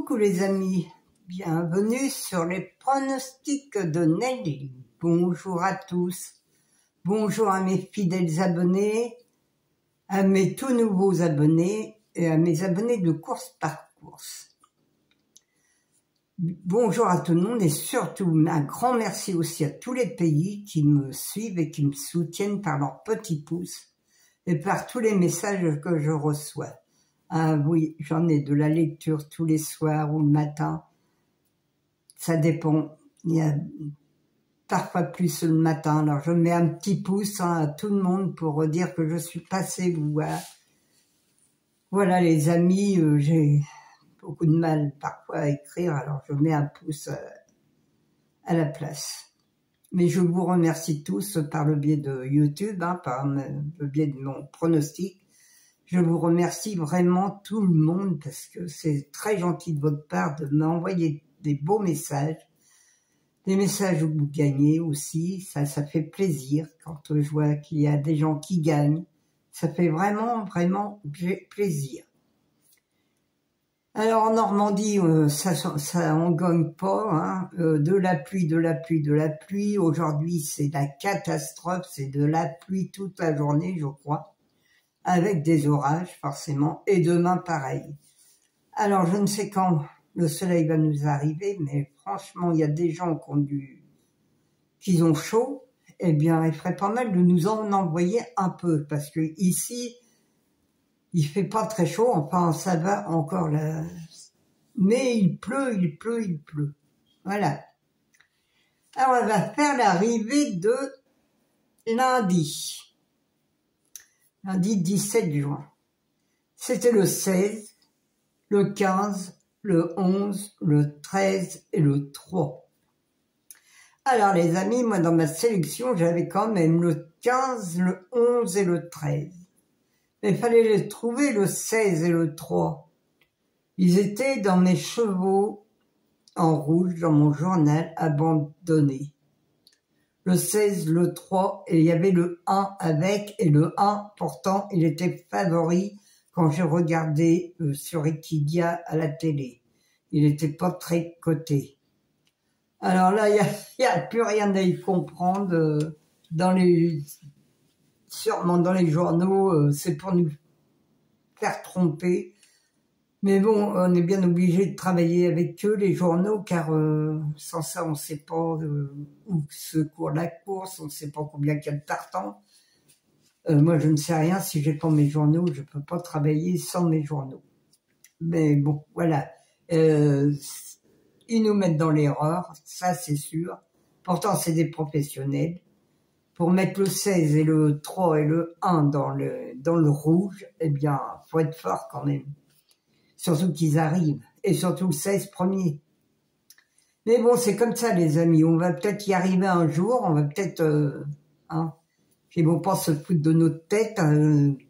Coucou les amis, bienvenue sur les pronostics de Nelly. Bonjour à tous, bonjour à mes fidèles abonnés, à mes tout nouveaux abonnés et à mes abonnés de course par course. Bonjour à tout le monde et surtout un grand merci aussi à tous les pays qui me suivent et qui me soutiennent par leurs petits pouces et par tous les messages que je reçois. Ah oui, j'en ai de la lecture tous les soirs ou le matin. Ça dépend. Il y a parfois plus le matin. Alors je mets un petit pouce à tout le monde pour dire que je suis passée vous voir. Voilà les amis, j'ai beaucoup de mal parfois à écrire, alors je mets un pouce à la place. Mais je vous remercie tous par le biais de YouTube, par le biais de mon pronostic. Je vous remercie vraiment tout le monde parce que c'est très gentil de votre part de m'envoyer des beaux messages. Des messages où vous gagnez aussi, ça fait plaisir quand je vois qu'il y a des gens qui gagnent. Ça fait vraiment plaisir. Alors en Normandie, ça on gagne pas, de la pluie. Aujourd'hui c'est la catastrophe, c'est de la pluie toute la journée, je crois. Avec des orages forcément, et demain pareil. Alors je ne sais quand le soleil va nous arriver, mais franchement il y a des gens qui ont chaud, eh bien il ferait pas mal de nous en envoyer un peu, parce que ici il fait pas très chaud, enfin ça va encore là, mais il pleut. Voilà. Alors on va faire l'arrivée de lundi 17 juin. C'était le 16, le 15, le 11, le 13 et le 3. Alors les amis, moi dans ma sélection, j'avais quand même le 15, le 11 et le 13. Mais il fallait les trouver, le 16 et le 3. Ils étaient dans mes chevaux en rouge, dans mon journal abandonné. Le 16, le 3, et il y avait le 1 avec, et le 1, pourtant, il était favori quand j'ai regardé sur Equidia à la télé. Il n'était pas très coté. Alors là, il y a plus rien à y comprendre. Sûrement dans les journaux, c'est pour nous faire tromper. Mais bon, on est bien obligé de travailler avec eux, les journaux, car sans ça, on ne sait pas où se court la course, on ne sait pas combien il y a de partants. Moi, je ne sais rien, si j'ai pas mes journaux, je ne peux pas travailler sans mes journaux. Mais bon, voilà. Ils nous mettent dans l'erreur, ça c'est sûr. Pourtant, c'est des professionnels. Pour mettre le 16 et le 3 et le 1 dans le rouge, eh bien, faut être fort quand même. Surtout qu'ils arrivent, et surtout le 16 premier. Mais bon, c'est comme ça les amis, on va peut-être y arriver un jour, on va peut-être... Ils vont pas se foutre de notre tête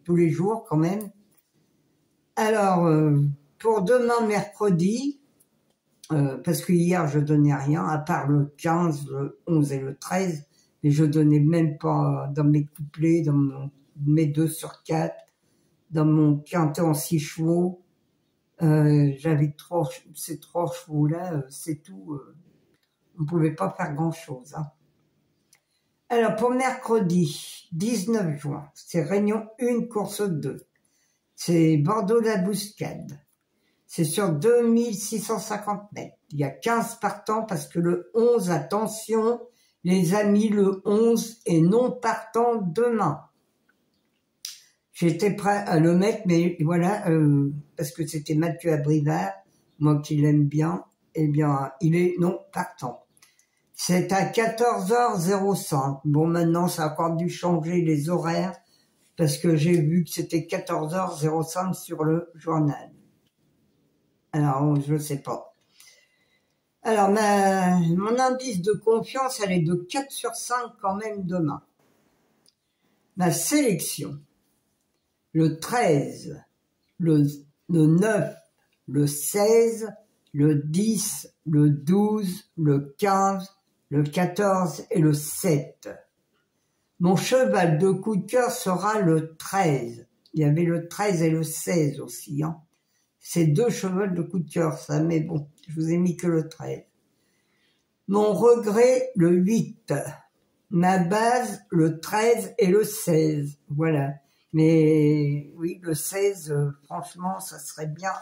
tous les jours quand même. Alors, pour demain mercredi, parce que hier je donnais rien, à part le 15, le 11 et le 13, et je donnais même pas dans mes couplets, dans mes 2 sur 4, dans mon quintet en 6 chevaux, j'avais ces 3 chevaux-là, c'est tout. On ne pouvait pas faire grand-chose. Alors, pour mercredi 19 juin, c'est Réunion 1, course 2. C'est Bordeaux-la-Bouscade. C'est sur 2650 mètres. Il y a 15 partants parce que le 11, attention, les amis, le 11 est non partant demain. J'étais prêt à le mettre, mais voilà, parce que c'était Mathieu Abrivard, moi qui l'aime bien, eh bien, il est non partant. C'est à 14h05. Bon, maintenant, ça a encore dû changer les horaires, parce que j'ai vu que c'était 14h05 sur le journal. Alors, je ne sais pas. Alors, mon indice de confiance, elle est de 4 sur 5 quand même demain. Ma sélection. Le 13, le 9, le 16, le 10, le 12, le 15, le 14 et le 7. Mon cheval de coup de cœur sera le 13. Il y avait le 13 et le 16 aussi. C'est 2 chevaux de coup de cœur, ça, mais bon, je vous ai mis que le 13. Mon regret, le 8. Ma base, le 13 et le 16. Voilà. Mais oui, le 16, franchement, ça serait bien.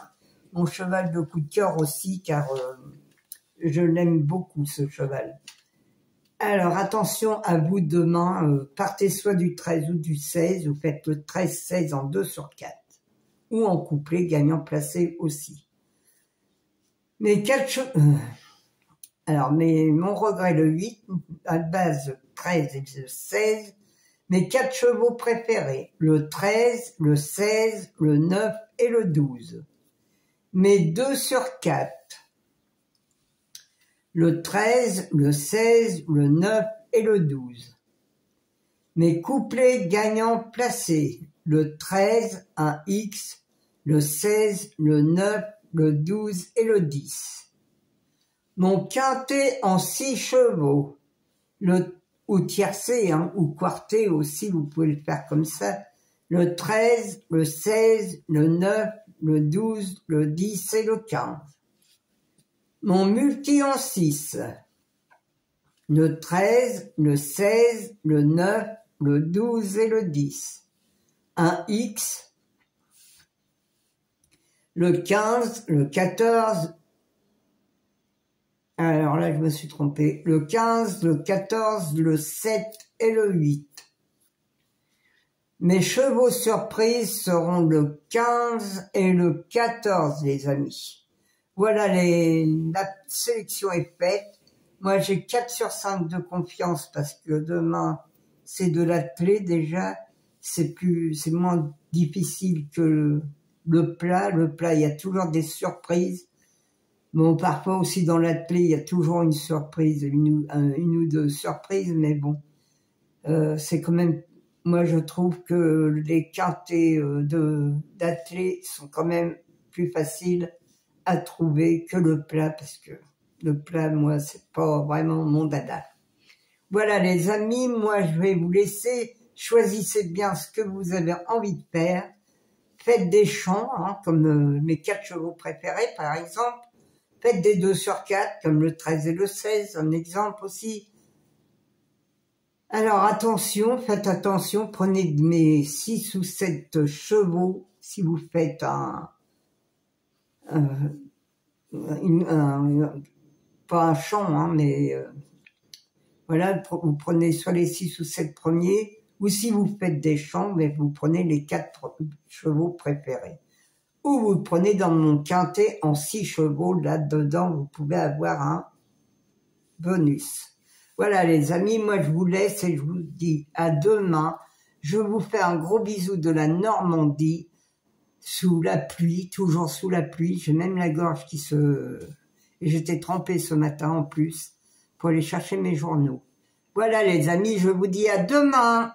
Mon cheval de coup de cœur aussi, car je l'aime beaucoup, ce cheval. Alors, attention à vous demain, partez soit du 13 ou du 16, vous faites le 13-16 en 2 sur 4. Ou en couplet, gagnant placé aussi. Mais mon regret, le 8, à base 13 et le 16, mes 4 chevaux préférés, le 13, le 16, le 9 et le 12. Mes 2 sur 4, le 13, le 16, le 9 et le 12. Mes couplets gagnants placés, le 13, un X, le 16, le 9, le 12 et le 10. Mon quintet en 6 chevaux, ou tiercé, ou quarté aussi, vous pouvez le faire comme ça, le 13, le 16, le 9, le 12, le 10 et le 15. Mon multi en 6, le 13, le 16, le 9, le 12 et le 10. Un X, le 15, le 14, alors là je me suis trompé, le 15, le 14, le 7 et le 8. Mes chevaux surprises seront le 15 et le 14, les amis. Voilà, la sélection est faite. Moi, j'ai 4 sur 5 de confiance parce que demain, c'est de l'attelé déjà. C'est moins difficile que le plat. Le plat, il y a toujours des surprises. Bon, parfois aussi dans l'attelé, il y a toujours une surprise, une ou 2 surprises, mais bon, c'est quand même... Moi, je trouve que les quintets d'attelé sont quand même plus faciles à trouver que le plat, parce que le plat, moi, c'est pas vraiment mon dada. Voilà, les amis, moi, je vais vous laisser. Choisissez bien ce que vous avez envie de faire. Faites des chants, comme mes 4 chevaux préférés, par exemple. Faites des 2 sur 4, comme le 13 et le 16, un exemple aussi. Alors attention, faites attention, prenez mes 6 ou 7 chevaux si vous faites pas un chant, mais voilà, vous prenez soit les 6 ou 7 premiers, ou si vous faites des chants, mais vous prenez les 4 chevaux préférés. Ou vous prenez dans mon quintet en 6 chevaux, là-dedans, vous pouvez avoir un bonus. Voilà les amis, moi je vous laisse et je vous dis à demain. Je vous fais un gros bisou de la Normandie, sous la pluie, toujours sous la pluie. J'ai même la gorge qui se... Et j'étais trempée ce matin en plus pour aller chercher mes journaux. Voilà les amis, je vous dis à demain.